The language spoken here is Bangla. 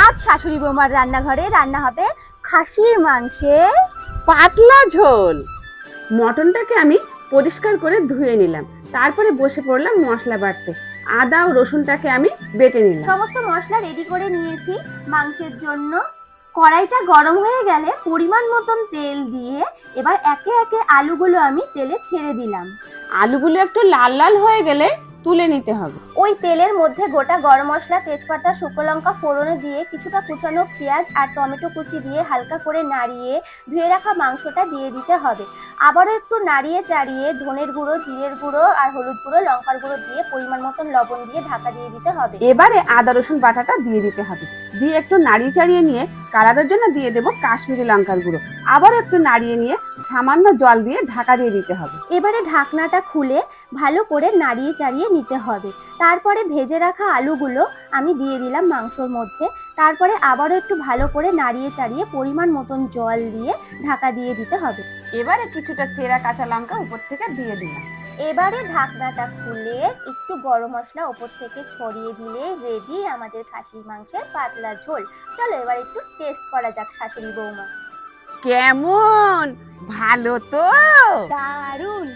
আজ শাশুড়ি বৌমার রান্নাঘরে রান্না হবে খাসির মাংসের পাতলা ঝোল। মটনটাকে আমি পরিষ্কার করে ধুয়ে নিলাম, তারপরে বসে পড়লাম মশলা বাটতে। আদা ও রসুনটাকে আমি বেটে নিলাম। সমস্ত মশলা রেডি করে নিয়েছি মাংসের জন্য। কড়াইটা গরম হয়ে গেলে পরিমাণ মতন তেল দিয়ে এবার একে একে আলুগুলো আমি তেলে ছেড়ে দিলাম। আলুগুলো একটু লাল লাল হয়ে গেলে তুলে নিতে হবে। ওই তেলের মধ্যে গোটা গরম মশলা, তেজপাতা, শুকনো লঙ্কা ফোড়নে দিয়ে কিছুটা কুচানো পেঁয়াজ আর টমেটো কুচি দিয়ে হালকা করে নাড়িয়ে ধুয়ে রাখা মাংসটা দিয়ে দিতে হবে। আবারও একটু নাড়িয়ে চাড়িয়ে ধনের গুঁড়ো, জিরের গুঁড়ো আর হলুদ গুঁড়ো, লঙ্কার গুঁড়ো দিয়ে পরিমাণ মতন লবণ দিয়ে ঢাকা দিয়ে দিতে হবে। এবারে আদা রসুন বাটাটা দিয়ে দিতে হবে, দিয়ে একটু নাড়িয়ে চাড়িয়ে নিয়ে কালারের জন্য দিয়ে দেবো কাশ্মীরি লঙ্কার গুঁড়ো। আবার একটু নাড়িয়ে নিয়ে সামান্য জল দিয়ে ঢাকা দিয়ে দিতে হবে। এবারে ঢাকনাটা খুলে ভালো করে নাড়িয়ে চাড়িয়ে নিতে হবে। তারপরে ভেজে রাখা আলুগুলো আমি দিয়ে দিলাম মাংসর মধ্যে। তারপরে আবারও একটু ভালো করে নাড়িয়ে চাড়িয়ে পরিমাণ মতন জল দিয়ে ঢাকা দিয়ে দিতে হবে। এবারে কিছুটা চেরা কাঁচা লঙ্কা উপর থেকে দিয়ে দিলাম। এবারে ঢাকনাটা খুলে একটু গরম মশলা ওপর থেকে ছড়িয়ে দিলে রেডি আমাদের খাসির মাংসের পাতলা ঝোল। চলো এবার একটু টেস্ট করা যাক শাশুড়ি বৌমা। কেমন, ভালো তো? দারুণ।